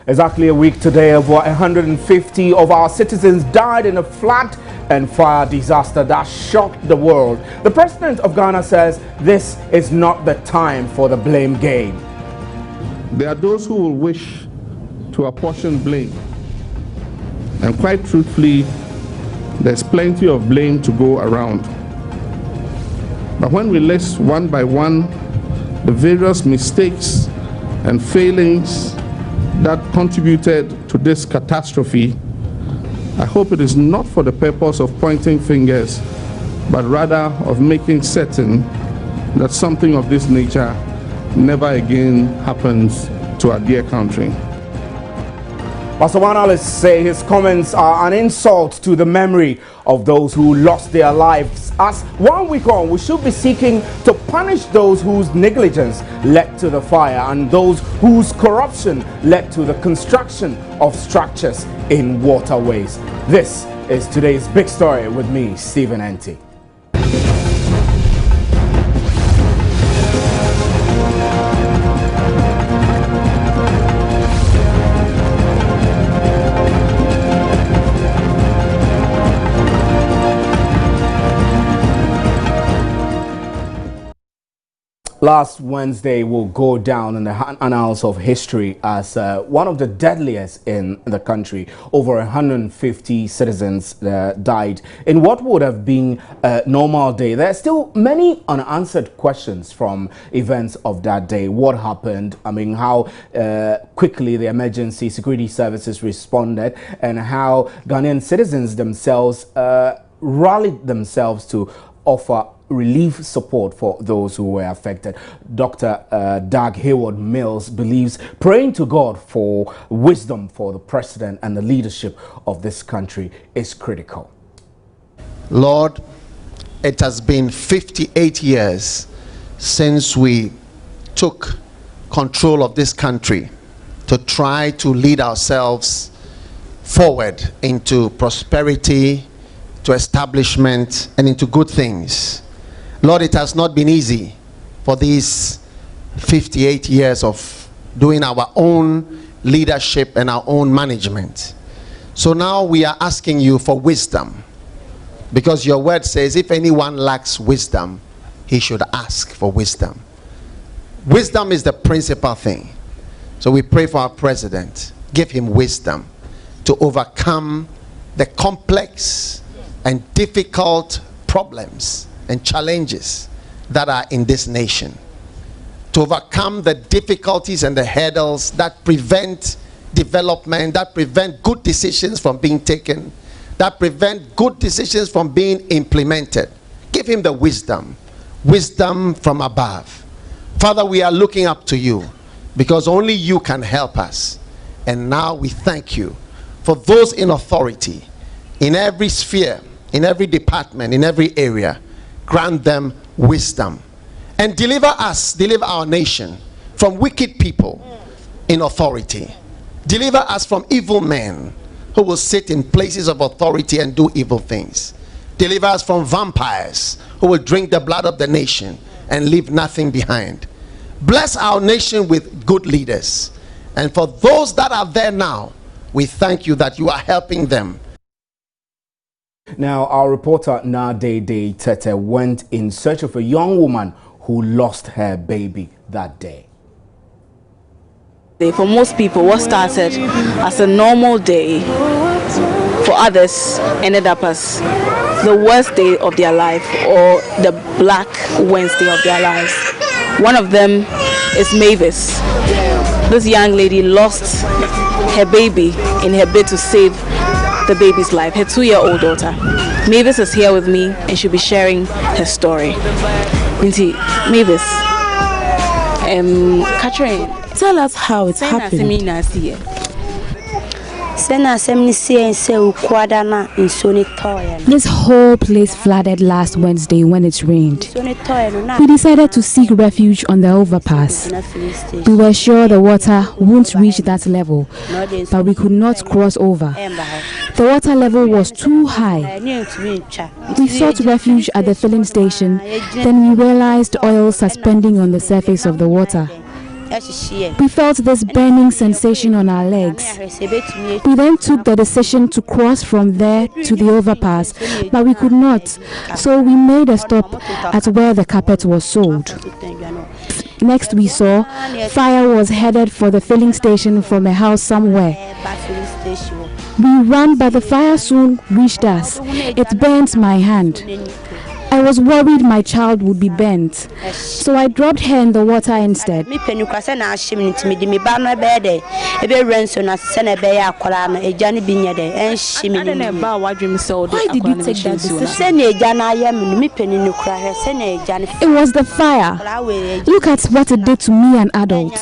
Exactly a week today, over 150 of our citizens died in a flood and fire disaster that shocked the world. The president of Ghana says this is not the time for the blame game. There are those who will wish to apportion blame. And quite truthfully, there's plenty of blame to go around. But when we list one by one the various mistakes and failings that contributed to this catastrophe, I hope it is not for the purpose of pointing fingers, but rather of making certain that something of this nature never again happens to our dear country. Pastor Analyst say his comments are an insult to the memory of those who lost their lives. As 1 week on, we should be seeking to punish those whose negligence led to the fire and those whose corruption led to the construction of structures in waterways. This is today's big story with me, Stephen Enti. Last Wednesday will go down in the annals of history as one of the deadliest in the country. Over 150 citizens died in what would have been a normal day. There are still many unanswered questions from events of that day. What happened? I mean, how quickly the emergency security services responded, and how Ghanaian citizens themselves rallied themselves to offer relief support for those who were affected. Dr. Doug Hayward Mills believes praying to God for wisdom for the president and the leadership of this country is critical. Lord, it has been 58 years since we took control of this country to try to lead ourselves forward into prosperity, to establishment, and into good things. Lord, it has not been easy for these 58 years of doing our own leadership and our own management. So now we are asking you for wisdom, because your word says if anyone lacks wisdom, he should ask for wisdom. Wisdom is the principal thing. So we pray for our president. Give him wisdom to overcome the complex and difficult problems and challenges that are in this nation, to overcome the difficulties and the hurdles that prevent development, that prevent good decisions from being taken, that prevent good decisions from being implemented. Give him the wisdom from above. Father, we are looking up to you because only you can help us. And now we thank you for those in authority in every sphere, in every department, in every area. Grant them wisdom and deliver our nation from wicked people in authority. Deliver us from evil men who will sit in places of authority and do evil things. Deliver us from vampires who will drink the blood of the nation and leave nothing behind. Bless our nation with good leaders. And for those that are there now, we thank you that you are helping them. Now, our reporter NADMO Tete went in search of a young woman who lost her baby that day. For most people, what started as a normal day, for others ended up as the worst day of their life or the Black Wednesday of their lives. One of them is Mavis. This young lady lost her baby in her bid to save the baby's life, her 2-year-old daughter. Mavis is here with me and she'll be sharing her story. Mavis, Catherine, tell us how it happened. This whole place flooded last Wednesday when it rained. We decided to seek refuge on the overpass. We were sure the water wouldn't reach that level, but we could not cross over. The water level was too high. We sought refuge at the filling station, then we realized oil suspending on the surface of the water. We felt this burning sensation on our legs. We then took the decision to cross from there to the overpass, but we could not, so we made a stop at where the carpet was sold. Next we saw fire was headed for the filling station from a house somewhere. We ran, but the fire soon reached us. It burnt my hand. I was worried my child would be burnt, so I dropped her in the water instead. Why did you take that decision? It was the fire. Look at what it did to me, an adult.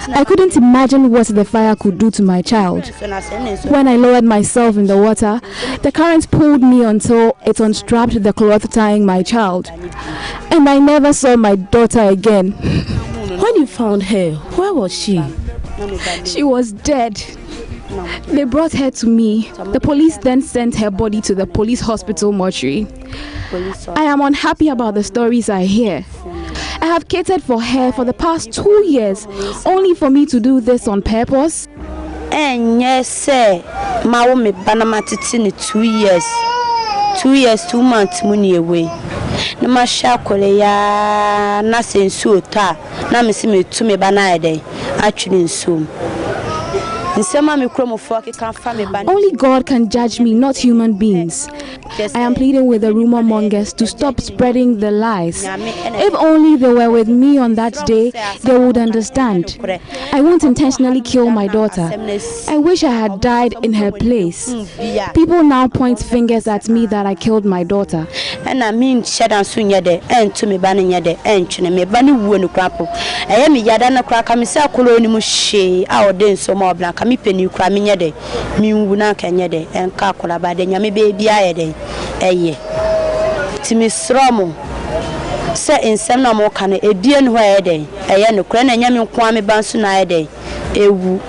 I couldn't imagine what the fire could do to my child. When I lowered myself in the water, the current pulled me until it unstrapped the cloth tying my child, and I never saw my daughter again. When you found her, where was she? She was dead. They brought her to me. The police then sent her body to the police hospital mortuary. I am unhappy about the stories I hear. I have catered for her for the past 2 years, only for me to do this on purpose. And yes, sir, my woman Banamatitini 2 years. 2 years, 2 months, money away. No mashakole ya na sensu ta na mesime to me banaide actually so. Only God can judge me, not human beings. I am pleading with the rumor mongers to stop spreading the lies. If only they were with me on that day, they would understand. I won't intentionally kill my daughter. I wish I had died in her place. People now point fingers at me that I killed my daughter. And I mean, Shadan Sunyade, and to me banning yade, and to me banning woon crapple. I am Yadana crack, I'm so colonimushe, our day so more black. Mi penny cramming yade, mi wuna kanyade, and Kakola by the Yami baby ayade, aye. Timis Romo set in some no more can a dear where day, a yan cran and yamin kwame bansuna day, a woo.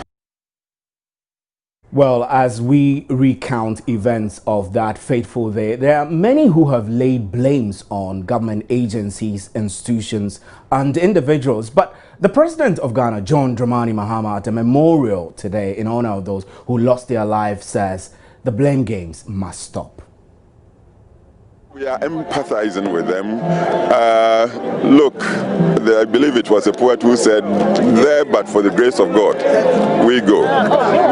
Well, as we recount events of that fateful day, there are many who have laid blames on government agencies, institutions, and individuals. But the President of Ghana, John Dramani Mahama, at a memorial today in honor of those who lost their lives, says the blame games must stop. We are empathizing with them. Look, I believe it was a poet who said, there but for the grace of God, we go.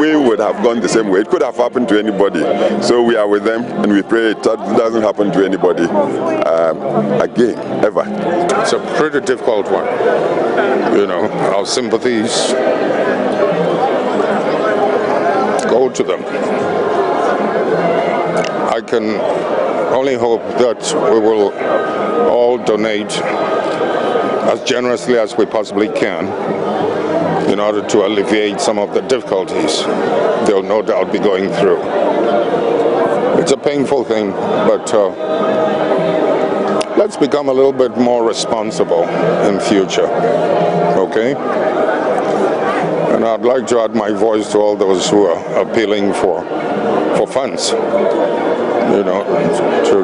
We would have gone the same way. It could have happened to anybody. So we are with them and we pray it doesn't happen to anybody again, ever. It's a pretty difficult one. You know, our sympathies go to them. I can only hope that we will all donate as generously as we possibly can in order to alleviate some of the difficulties they'll no doubt be going through. It's a painful thing, but let's become a little bit more responsible in future, okay? And I'd like to add my voice to all those who are appealing for funds, you know,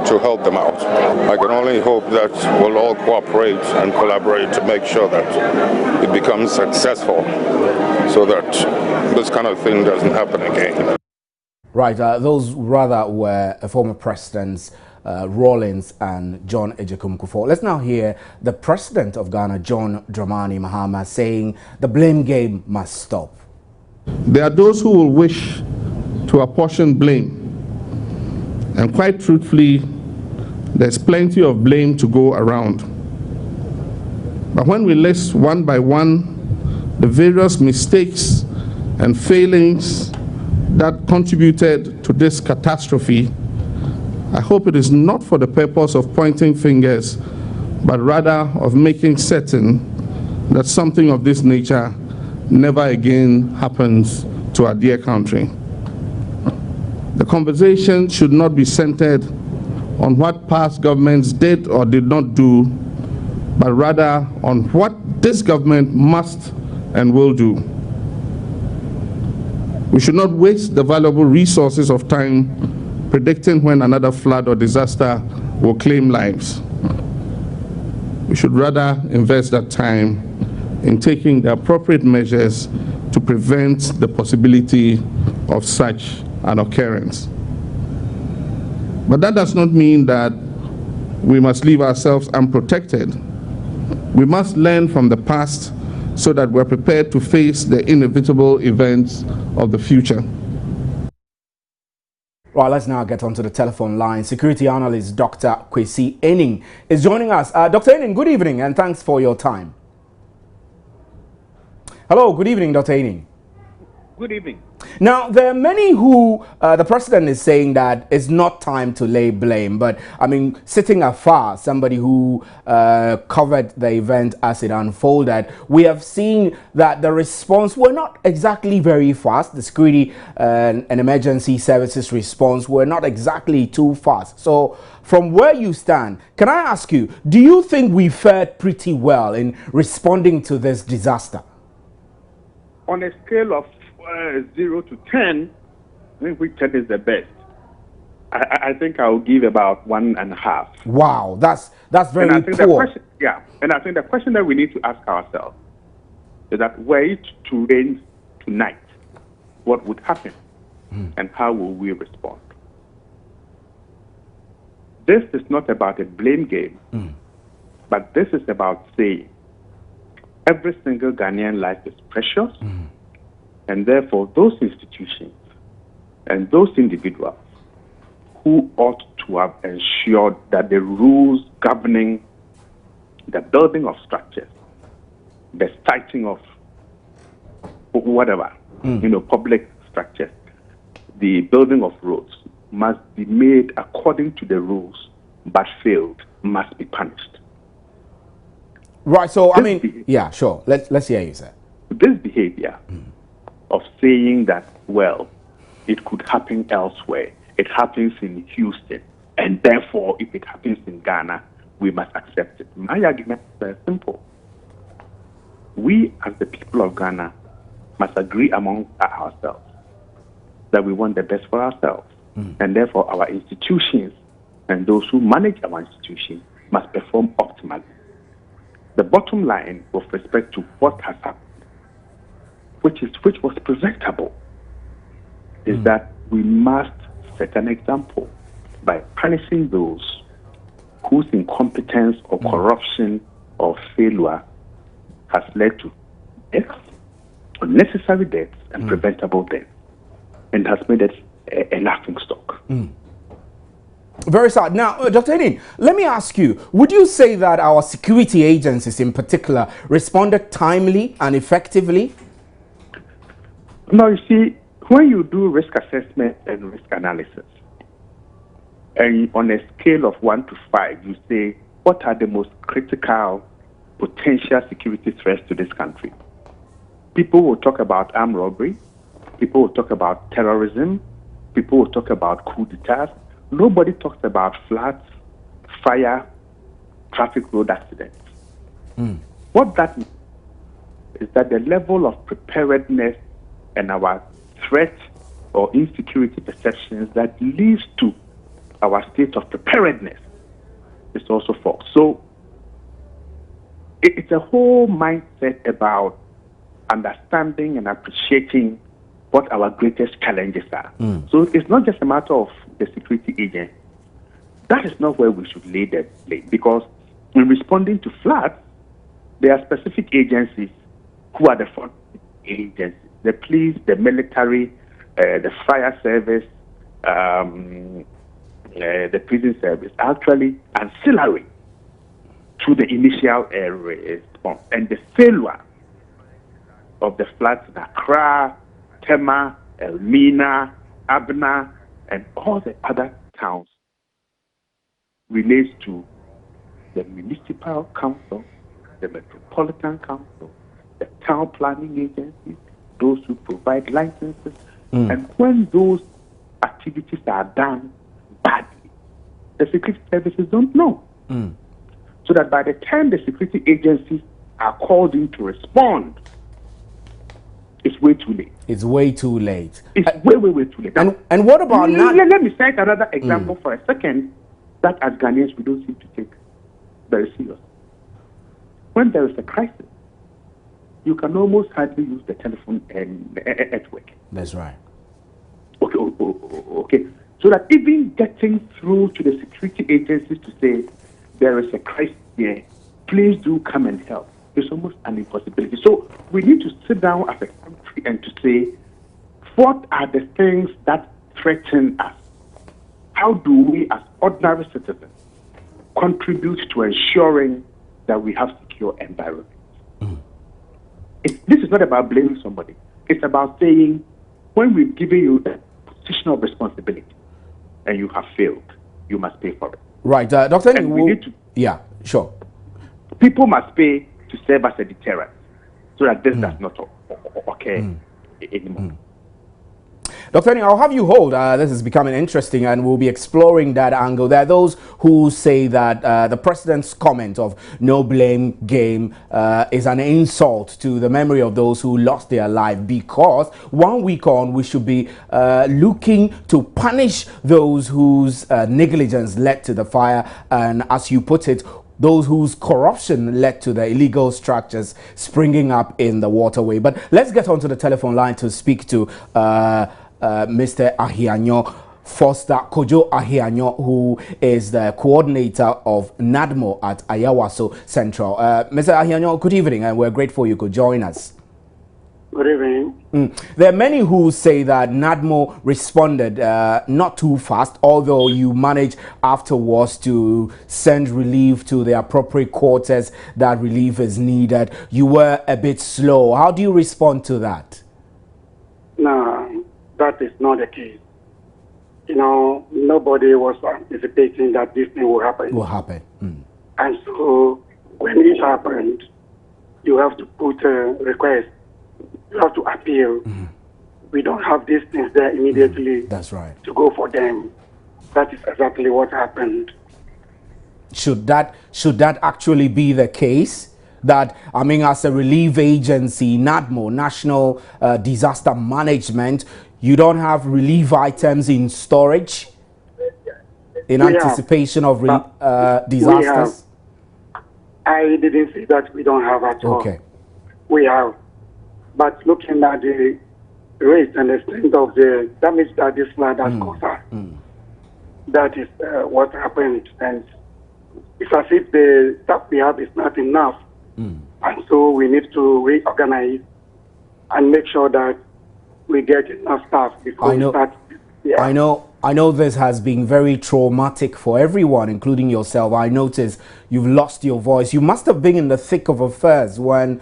to help them out. I can only hope that we'll all cooperate and collaborate to make sure that it becomes successful so that this kind of thing doesn't happen again. Right, those rather were former presidents Rawlings and John Ejekum Kufuor. Let's now hear the President of Ghana, John Dramani Mahama, saying the blame game must stop. There are those who will wish to apportion blame. And quite truthfully, there's plenty of blame to go around. But when we list one by one the various mistakes and failings that contributed to this catastrophe, I hope it is not for the purpose of pointing fingers, but rather of making certain that something of this nature never again happens to our dear country. The conversation should not be centered on what past governments did or did not do, but rather on what this government must and will do. We should not waste the valuable resources of time predicting when another flood or disaster will claim lives. We should rather invest that time in taking the appropriate measures to prevent the possibility of such an occurrence. But that does not mean that we must leave ourselves unprotected. We must learn from the past so that we're prepared to face the inevitable events of the future. Right, let's now get onto the telephone line. Security analyst Dr. KWESI ANING is joining us. Dr. ANING, good evening and thanks for your time. Hello, good evening, Dr. ANING. Good evening. Now, there are many who, the president is saying that it's not time to lay blame, but I mean, sitting afar, somebody who covered the event as it unfolded, we have seen that the response were not exactly very fast. The security and emergency services response were not exactly too fast. So, from where you stand, can I ask you, do you think we fared pretty well in responding to this disaster? On a scale of 0 to 10, I think which 10 is the best. I think I'll give about 1.5. Wow, that's very and I think poor. And I think the question that we need to ask ourselves is that were it to rain tonight, what would happen, and how will we respond? This is not about a blame game, but this is about saying every single Ghanaian life is precious. And therefore, those institutions and those individuals who ought to have ensured that the rules governing the building of structures, the siting of whatever, public structures, the building of roads must be made according to the rules, but failed must be punished. Right. So, I mean, yeah, sure. Let's hear you, sir. This behavior of saying that, well, it could happen elsewhere. It happens in Houston, and therefore, if it happens in Ghana, we must accept it. My argument is very simple. We, as the people of Ghana, must agree among ourselves that we want the best for ourselves, and therefore, our institutions and those who manage our institutions must perform optimally. The bottom line, with respect to what has happened, which was preventable, is that we must set an example by punishing those whose incompetence or corruption or failure has led to deaths, unnecessary deaths, and preventable deaths, and has made it a laughing stock. Very sad. Now, Dr. ANING, let me ask you, would you say that our security agencies in particular responded timely and effectively? Now, you see, when you do risk assessment and risk analysis, and on a scale of 1 to 5, you say, what are the most critical potential security threats to this country? People will talk about armed robbery. People will talk about terrorism. People will talk about coup d'etats. Nobody talks about floods, fire, traffic road accidents. What that means is that the level of preparedness and our threat or insecurity perceptions that leads to our state of preparedness is also false. So it's a whole mindset about understanding and appreciating what our greatest challenges are. So it's not just a matter of the security agent. That is not where we should lay the blame, because in responding to floods, there are specific agencies who are the front agencies. The police, the military, the fire service, the prison service, actually ancillary to the initial response. And the failure of the floods in Accra, Tema, Elmina, Abna, and all the other towns relates to the municipal council, the metropolitan council, the town planning agencies, those who provide licenses. And when those activities are done badly, the security services don't know. So that by the time the security agencies are called in to respond, it's way too late. It's way too late. It's way too late. And what about now? Let me cite another example for a second that as Ghanaians we don't seem to take very serious. When there is a crisis, you can almost hardly use the telephone network. That's right. Okay. So that even getting through to the security agencies to say there is a crisis here, please do come and help, it's almost an impossibility. So we need to sit down as a country and to say, what are the things that threaten us? How do we, as ordinary citizens, contribute to ensuring that we have secure environments? This is not about blaming somebody. It's about saying, when we've given you the position of responsibility and you have failed, you must pay for it. Right, Dr. And we need to, yeah, sure. People must pay to serve as a deterrent so that this does not occur anymore. Dr. Aning, I'll have you hold. This is becoming interesting, and we'll be exploring that angle. There are those who say that the president's comment of no blame game is an insult to the memory of those who lost their life, because 1 week on, we should be looking to punish those whose negligence led to the fire, and as you put it, those whose corruption led to the illegal structures springing up in the waterway. But let's get onto the telephone line to speak to Mr. AHIANYO, Foster KOJO AHIANYO, who is the coordinator of NADMO at Ayawaso Central. Mr. AHIANYO, good evening, and we're grateful you could join us. Good evening. There are many who say that NADMO responded not too fast, although you managed afterwards to send relief to the appropriate quarters that relief is needed. You were a bit slow. How do you respond to that? No, that is not the case. You know, nobody was anticipating that this thing will happen. And so when it happened, you have to put a request. You have to appeal. We don't have these things there immediately. That's right. To go for them. That is exactly what happened. Should that actually be the case? That, I mean, as a relief agency, NADMO, National Disaster Management, you don't have relief items in storage in anticipation of disasters? I didn't say that we don't have at all. Okay. We have. But looking at the rate and the strength of the damage that this flood has caused us, that is what happened. And it's as if the stuff we have is not enough. And so we need to reorganize and make sure that we get enough staff before we start. Yeah. I know this has been very traumatic for everyone, including yourself. I noticed you've lost your voice. You must have been in the thick of affairs when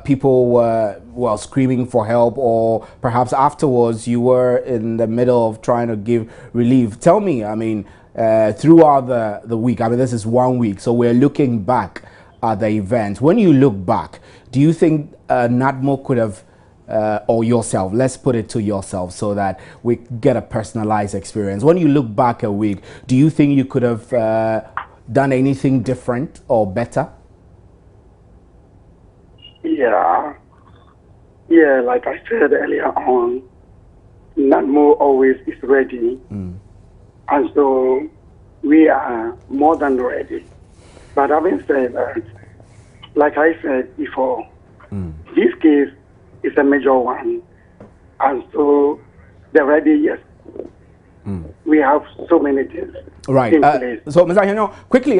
people were screaming for help, or perhaps afterwards you were in the middle of trying to give relief. Tell me, I mean, throughout the week, I mean, this is 1 week, so we're looking back at the event. When you look back, do you think NADMO could have, or yourself, let's put it to yourself so that we get a personalized experience. When you look back a week, do you think you could have done anything different or better? Yeah, like I said earlier on, NADMO always is ready. And so we are more than ready. But having said that, like I said before, this case is a major one. And so the ready, yes. We have so many things. Right. So, Mr. AHIANYO, quickly,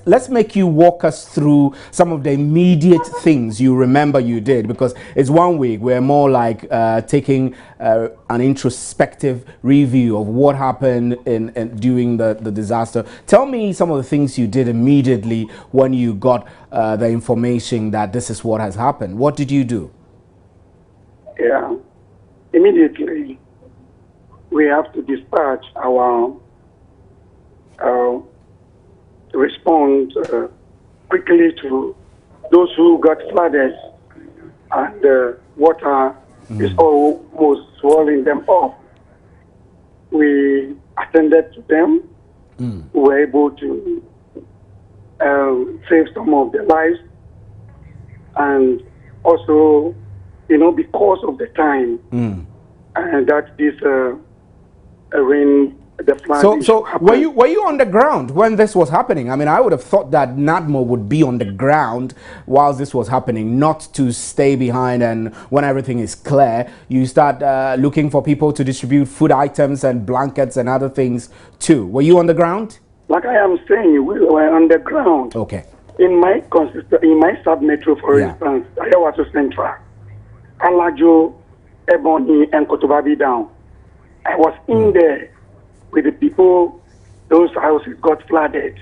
let's make you walk us through some of the immediate things you remember you did, because it's 1 week. We're more like taking an introspective review of what happened during the disaster. Tell me some of the things you did immediately when you got the information that this is what has happened. What did you do? Yeah. Immediately, we have to dispatch our respond quickly to those who got flooded, and the water is almost swallowing them up. We attended to them. We were able to save some of their lives, and also, you know, because of the time and that this rain the flood. So were you on the ground when this was happening? I mean, I would have thought that NADMO would be on the ground while this was happening, not to stay behind, and when everything is clear, you start looking for people to distribute food items and blankets and other things too. Were you on the ground? Like I am saying, we were on the ground. Okay. In my sub-metro, for instance, Ayawaso Central, Alajo, Ebony, and Kotobabi down. I was in there with the people. Those houses got flooded,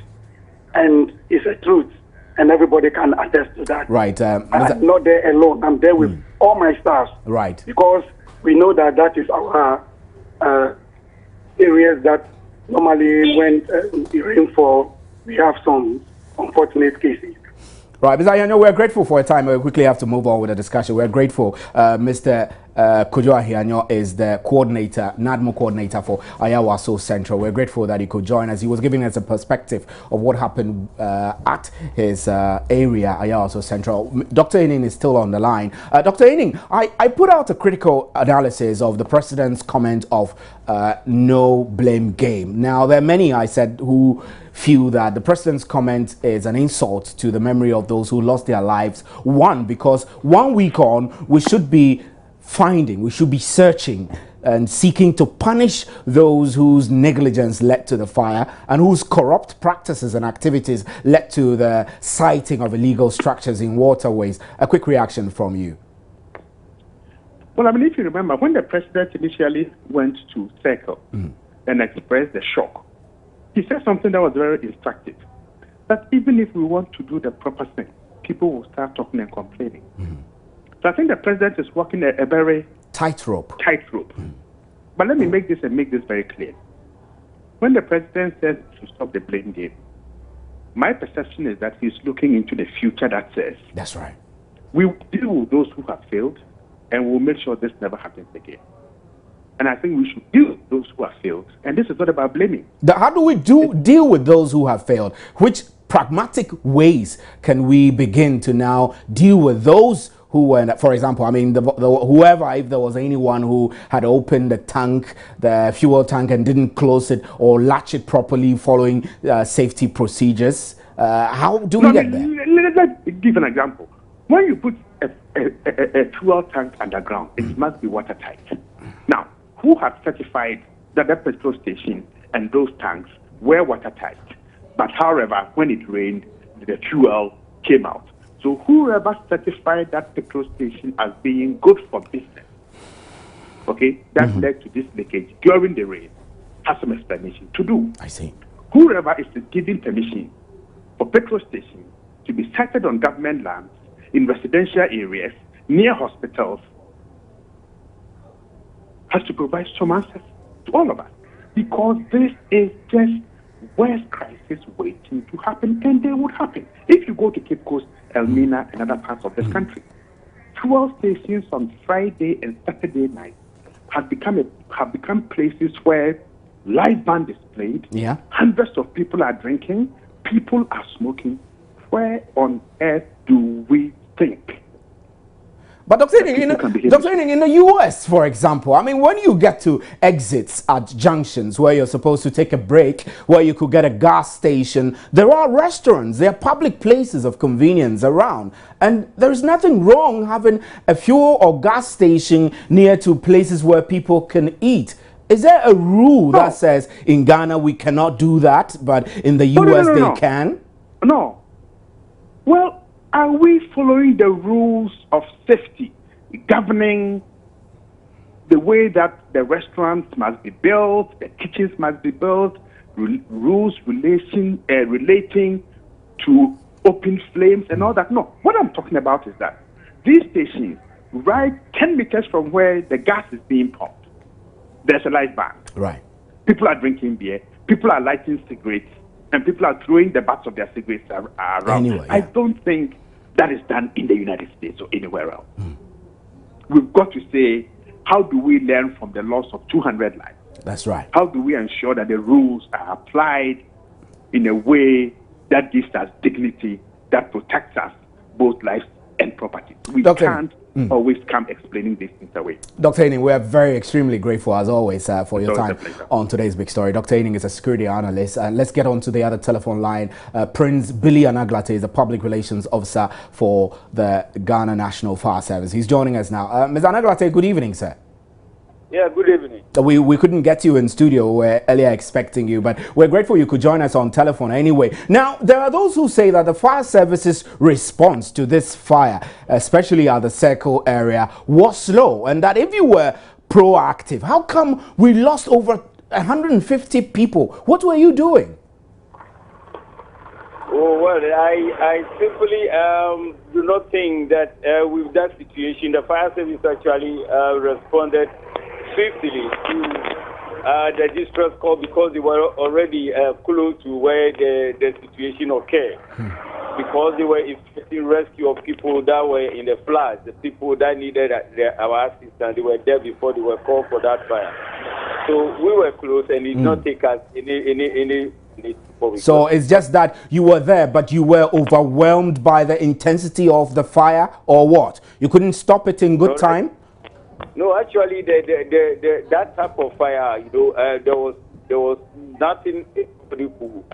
and it's a truth, and everybody can attest to that. Right. I'm not there alone. I'm there with all my staff. Right. Because we know that is our areas that normally when the rainfall, we have some unfortunate cases. Right, Mr. AHIANYO, we're grateful for your time. We quickly have to move on with the discussion. We're grateful. Mr. KOJO AHIANYO is the coordinator, NADMO coordinator for Ayawaso Central. We're grateful that he could join us. He was giving us a perspective of what happened at his area, Ayawaso Central. Dr. ANING is still on the line. Dr. ANING, I put out a critical analysis of the president's comment of no blame game. Now, there are many, I said, who feel that the president's comment is an insult to the memory of those who lost their lives. One, because 1 week on, we should be searching and seeking to punish those whose negligence led to the fire and whose corrupt practices and activities led to the siting of illegal structures in waterways. A quick reaction from you. Well, I mean, if you remember, when the president initially went to Circle and expressed the shock, he said something that was very instructive, that even if we want to do the proper thing, people will start talking and complaining. So I think the president is walking a very tightrope. But let me make this very clear. When the president says to stop the blame game, my perception is that he's looking into the future that says, that's right, we will deal with those who have failed and we'll make sure this never happens again. And I think we should deal with those who have failed. And this is not about blaming. How do we deal with those who have failed? Which pragmatic ways can we begin to now deal with those who were, for example, I mean, whoever, if there was anyone who had opened the tank, the fuel tank, and didn't close it or latch it properly following safety procedures, how do we get there? Let's give an example. When you put a fuel tank underground, it must be watertight. Now, who has certified that the petrol station and those tanks were watertight? But however, when it rained, the fuel came out. So whoever certified that petrol station as being good for business, okay, that led to this leakage during the rain, has some explanation to do. I see. Whoever is giving permission for petrol stations to be sited on government lands, in residential areas, near hospitals, has to provide some answers to all of us. Because this is just worst crisis waiting to happen, and they would happen. If you go to Cape Coast, Elmina, and other parts of this country, fuel stations on Friday and Saturday night have become places where live band is played. Yeah. Hundreds of people are drinking. People are smoking. Where on earth do we think? But Dr. ANING, in the US, for example, I mean, when you get to exits at junctions where you're supposed to take a break, where you could get a gas station, there are restaurants, there are public places of convenience around. And there's nothing wrong having a fuel or gas station near to places where people can eat. Is there a rule that says in Ghana we cannot do that, but in the US they can? No. Well, are we following the rules of safety governing the way that the restaurants must be built, the kitchens must be built, rules relating to open flames and all that? No. What I'm talking about is that these stations, right 10 meters from where the gas is being pumped, there's a live band. Right. People are drinking beer, people are lighting cigarettes, and people are throwing the butts of their cigarettes around. Anyway, yeah. I don't think that is done in the United States or anywhere else. We've got to say, how do we learn from the loss of 200 lives? That's right. How do we ensure that the rules are applied in a way that gives us dignity, that protects us, both lives and property? We can't always come explaining these things away. Dr. ANING, we are extremely grateful as always for your time on today's big story. Dr. ANING is a security analyst, and let's get on to the other telephone line. Prince Billy ANAGLATEY is the public relations officer for the Ghana National Fire Service. He's joining us now. Mr. ANAGLATEY, good evening, sir. Yeah, good evening. We couldn't get you in studio. We were earlier expecting you, but we're grateful you could join us on telephone anyway. Now, there are those who say that the fire service's response to this fire, especially at the Circle area, was slow, and that if you were proactive, how come we lost over 150 people? What were you doing? Oh, well, I simply do not think that with that situation, the fire service actually responded swiftly to the distress call because they were already close to where the situation occurred. Because they were effecting rescue of people that were in the floods, the people that needed our assistance. They were there before they were called for that fire. So we were close, and it did not take us any. So it's just that you were there, but you were overwhelmed by the intensity of the fire, or what? You couldn't stop it in good time? No, actually, that type of fire, there was nothing anybody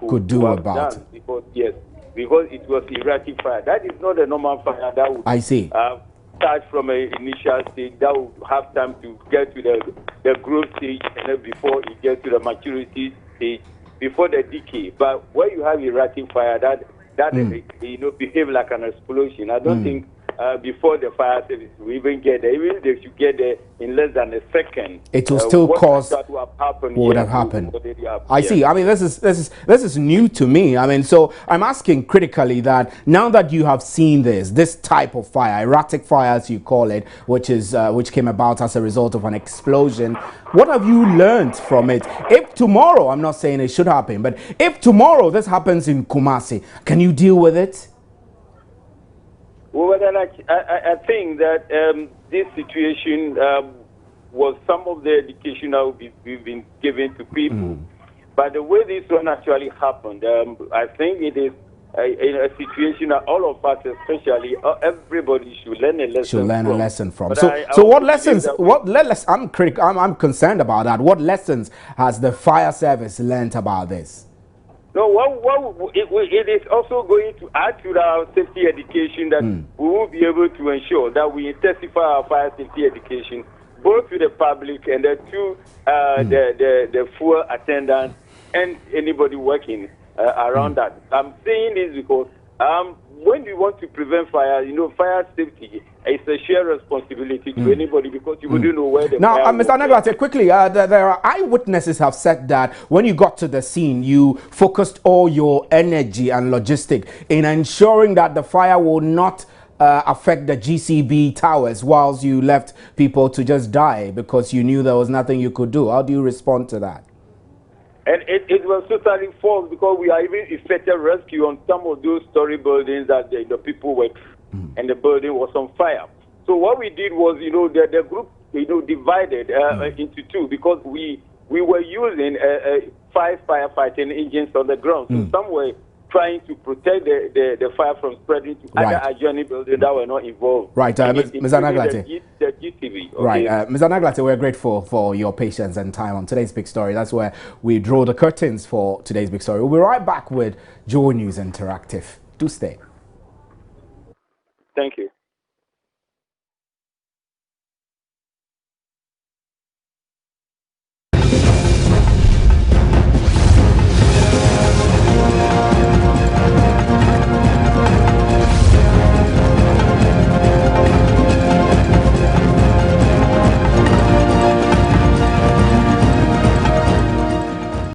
could do about it. Because it was erratic fire. That is not a normal fire that would start from an initial stage. That would have time to get to the growth stage, and then before it gets to the maturity stage, before the decay. But when you have erratic fire, that behave like an explosion. I don't think before the fire service will even get there. Even if you get there in less than a second, it will still cause what would have happened. I see. I mean, this is new to me. I mean, so I'm asking critically that now that you have seen this type of fire, erratic fire as you call it, which came about as a result of an explosion, what have you learned from it? If tomorrow, I'm not saying it should happen, but if tomorrow this happens in Kumasi, can you deal with it? Well, then I think that this situation was some of the education that we've been given to people. But the way this one actually happened, I think it is a situation that all of us, especially everybody, should learn a lesson from. So what lessons? I'm concerned about that. What lessons has the fire service learned about this? No, it is also going to add to our safety education that we will be able to ensure that we intensify our fire safety education, both to the public and to the fuel attendants and anybody working around that. I'm saying this because when we want to prevent fire, fire safety is a shared responsibility to anybody because you wouldn't know where the now, fire Mr. ANAGLATEY, quickly, there are eyewitnesses have said that when you got to the scene, you focused all your energy and logistic in ensuring that the fire will not affect the GCB towers whilst you left people to just die because you knew there was nothing you could do. How do you respond to that? And it was totally false because we are even effected rescue on some of those story buildings that the people were, and the building was on fire. So what we did was, the group, divided into two because we were using 5 firefighting engines on the ground. So some were trying to protect the fire from spreading to other adjoining buildings that were not involved. Right, Ms. ANAGLATEY. The GTV. Okay? Right, Ms. ANAGLATEY, we're grateful for your patience and time on today's big story. That's where we draw the curtains for today's big story. We'll be right back with Joy News Interactive. Do stay. Thank you.